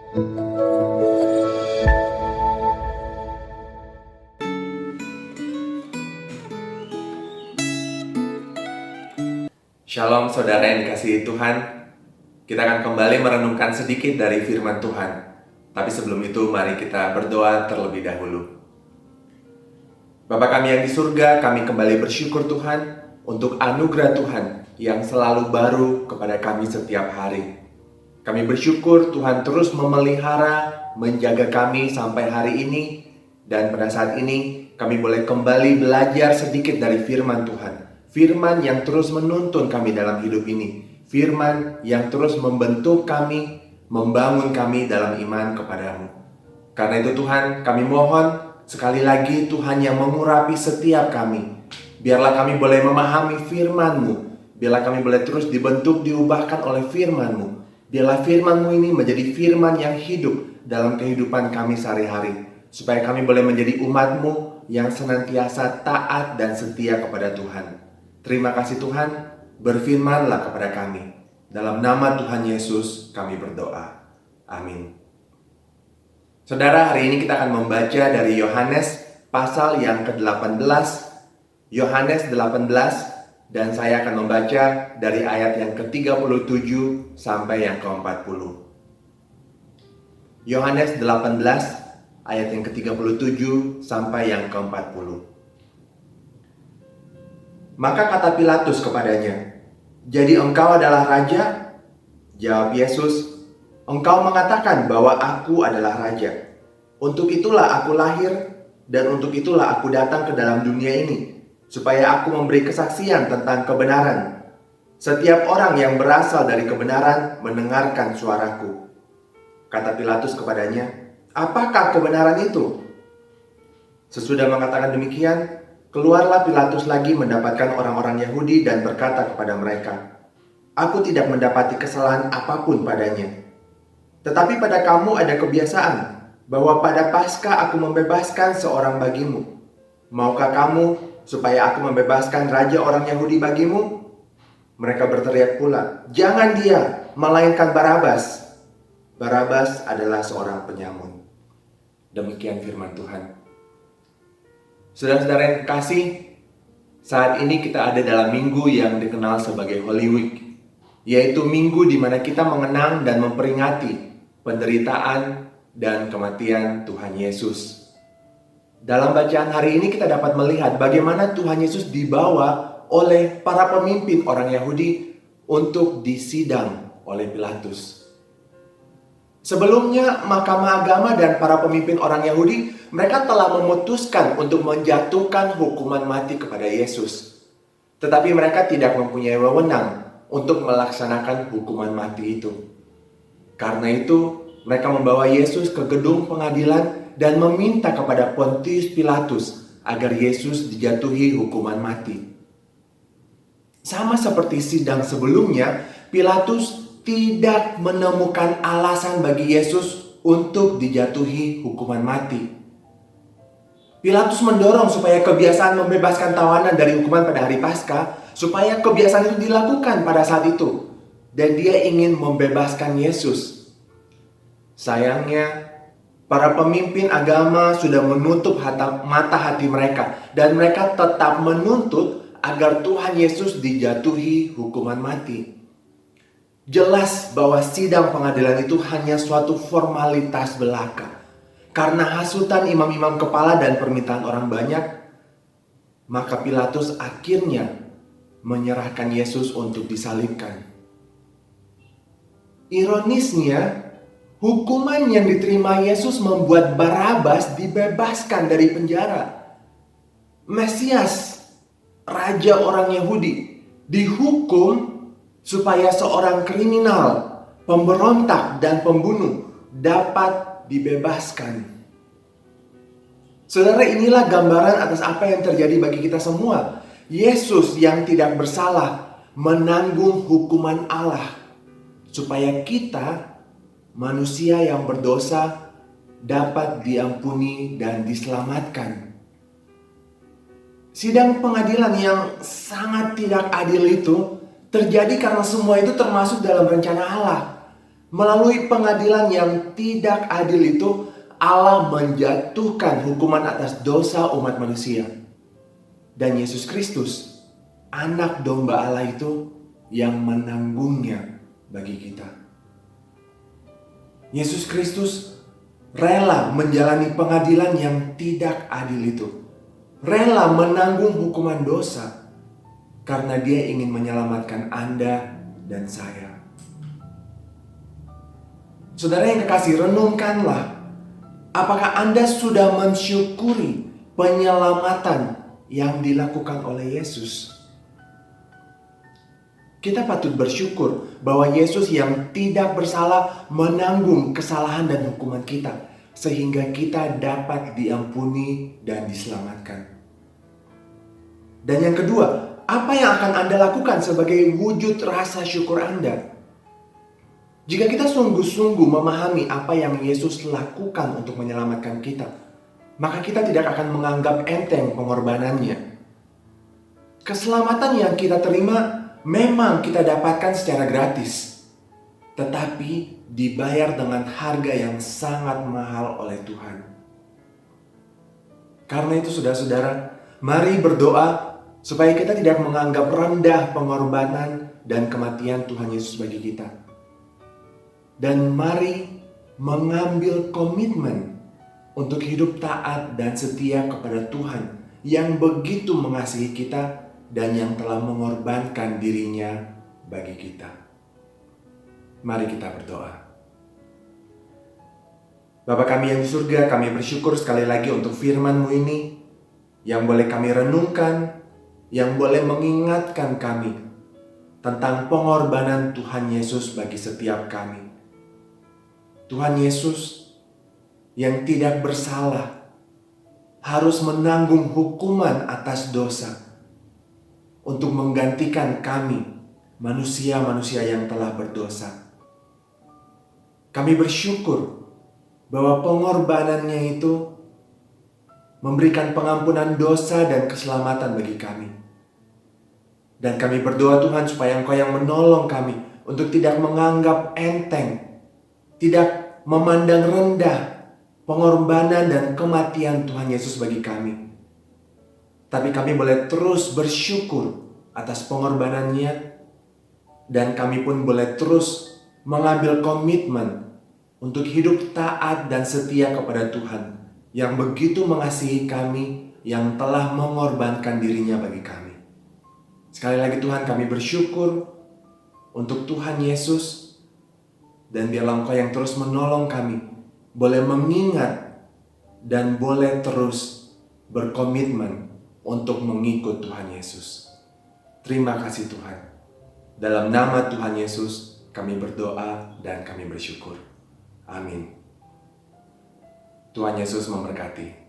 Shalom saudara yang dikasihi Tuhan. Kita akan kembali merenungkan sedikit dari firman Tuhan. Tapi sebelum itu mari kita berdoa terlebih dahulu. Bapa kami yang di surga, kami kembali bersyukur Tuhan untuk anugerah Tuhan yang selalu baru kepada kami setiap hari. Kami bersyukur Tuhan terus memelihara, menjaga kami sampai hari ini. Dan pada saat ini kami boleh kembali belajar sedikit dari firman Tuhan. Firman yang terus menuntun kami dalam hidup ini. Firman yang terus membentuk kami, membangun kami dalam iman kepadamu. Karena itu Tuhan, kami mohon sekali lagi Tuhan yang mengurapi setiap kami. Biarlah kami boleh memahami firman-Mu. Biarlah kami boleh terus dibentuk, diubahkan oleh firman-Mu. Biarlah firman-Mu ini menjadi firman yang hidup dalam kehidupan kami sehari-hari. Supaya kami boleh menjadi umat-Mu yang senantiasa taat dan setia kepada Tuhan. Terima kasih Tuhan, berfirmanlah kepada kami. Dalam nama Tuhan Yesus kami berdoa. Amin. Saudara, hari ini kita akan membaca dari Yohanes pasal yang ke-18. Yohanes 18, dan saya akan membaca dari ayat yang ke-37 sampai yang ke-40. Yohanes 18, ayat yang ke-37 sampai yang ke-40. Maka kata Pilatus kepadanya, "Jadi engkau adalah raja?" Jawab Yesus, "Engkau mengatakan bahwa aku adalah raja. Untuk itulah aku lahir dan untuk itulah aku datang ke dalam dunia ini, supaya aku memberi kesaksian tentang kebenaran. Setiap orang yang berasal dari kebenaran mendengarkan suaraku." Kata Pilatus kepadanya, "Apakah kebenaran itu?" Sesudah mengatakan demikian, keluarlah Pilatus lagi mendapatkan orang-orang Yahudi dan berkata kepada mereka, "Aku tidak mendapati kesalahan apapun padanya. Tetapi pada kamu ada kebiasaan bahwa pada Paskah aku membebaskan seorang bagimu. Maukah kamu supaya aku membebaskan raja orang Yahudi bagimu?" Mereka berteriak pula, "Jangan dia, melainkan Barabas." Barabas adalah seorang penyamun. Demikian firman Tuhan. Saudara-saudara yang kekasih, saat ini kita ada dalam minggu yang dikenal sebagai Holy Week, yaitu minggu di mana kita mengenang dan memperingati penderitaan dan kematian Tuhan Yesus. Dalam bacaan hari ini kita dapat melihat bagaimana Tuhan Yesus dibawa oleh para pemimpin orang Yahudi untuk disidang oleh Pilatus. Sebelumnya, mahkamah agama dan para pemimpin orang Yahudi, mereka telah memutuskan untuk menjatuhkan hukuman mati kepada Yesus. Tetapi mereka tidak mempunyai wewenang untuk melaksanakan hukuman mati itu. Karena itu, mereka membawa Yesus ke gedung pengadilan dan meminta kepada Pontius Pilatus agar Yesus dijatuhi hukuman mati. Sama seperti sidang sebelumnya, Pilatus tidak menemukan alasan bagi Yesus untuk dijatuhi hukuman mati. Pilatus mendorong supaya kebiasaan membebaskan tawanan dari hukuman pada hari Paskah, supaya kebiasaan itu dilakukan pada saat itu. Dan dia ingin membebaskan Yesus. Sayangnya, para pemimpin agama sudah menutup mata hati mereka. Dan mereka tetap menuntut agar Tuhan Yesus dijatuhi hukuman mati. Jelas bahwa sidang pengadilan itu hanya suatu formalitas belaka. Karena hasutan imam-imam kepala dan permintaan orang banyak, maka Pilatus akhirnya menyerahkan Yesus untuk disalibkan. Ironisnya, hukuman yang diterima Yesus membuat Barabas dibebaskan dari penjara. Mesias, raja orang Yahudi, dihukum supaya seorang kriminal, pemberontak, dan pembunuh dapat dibebaskan. Saudara, inilah gambaran atas apa yang terjadi bagi kita semua. Yesus yang tidak bersalah menanggung hukuman Allah, supaya kita, manusia yang berdosa, dapat diampuni dan diselamatkan. Sidang pengadilan yang sangat tidak adil itu terjadi karena semua itu termasuk dalam rencana Allah. Melalui pengadilan yang tidak adil itu, Allah menjatuhkan hukuman atas dosa umat manusia. Dan Yesus Kristus, anak domba Allah itu yang menanggungnya bagi kita. Yesus Kristus rela menjalani pengadilan yang tidak adil itu. Rela menanggung hukuman dosa karena Dia ingin menyelamatkan Anda dan saya. Saudara yang kekasih, renungkanlah. Apakah Anda sudah mensyukuri penyelamatan yang dilakukan oleh Yesus? Kita patut bersyukur bahwa Yesus yang tidak bersalah menanggung kesalahan dan hukuman kita, sehingga kita dapat diampuni dan diselamatkan. Dan yang kedua, apa yang akan Anda lakukan sebagai wujud rasa syukur Anda? Jika kita sungguh-sungguh memahami apa yang Yesus lakukan untuk menyelamatkan kita, maka kita tidak akan menganggap enteng pengorbanannya. Keselamatan yang kita terima memang kita dapatkan secara gratis, tetapi dibayar dengan harga yang sangat mahal oleh Tuhan. Karena itu saudara-saudara, mari berdoa supaya kita tidak menganggap rendah pengorbanan dan kematian Tuhan Yesus bagi kita. Dan mari mengambil komitmen untuk hidup taat dan setia kepada Tuhan yang begitu mengasihi kita dan yang telah mengorbankan dirinya bagi kita. Mari kita berdoa. Bapa kami yang di surga, kami bersyukur sekali lagi untuk firman-Mu ini yang boleh kami renungkan, yang boleh mengingatkan kami tentang pengorbanan Tuhan Yesus bagi setiap kami. Tuhan Yesus yang tidak bersalah harus menanggung hukuman atas dosa untuk menggantikan kami, manusia-manusia yang telah berdosa. Kami bersyukur bahwa pengorbanannya itu memberikan pengampunan dosa dan keselamatan bagi kami. Dan kami berdoa Tuhan supaya Engkau yang menolong kami untuk tidak menganggap enteng, tidak memandang rendah pengorbanan dan kematian Tuhan Yesus bagi kami. Tapi kami boleh terus bersyukur atas pengorbanannya, dan kami pun boleh terus mengambil komitmen untuk hidup taat dan setia kepada Tuhan yang begitu mengasihi kami, yang telah mengorbankan dirinya bagi kami. Sekali lagi Tuhan, kami bersyukur untuk Tuhan Yesus, dan biarlah Engkau yang terus menolong kami boleh mengingat dan boleh terus berkomitmen untuk mengikut Tuhan Yesus. Terima kasih Tuhan. Dalam nama Tuhan Yesus kami berdoa dan kami bersyukur. Amin. Tuhan Yesus memberkati.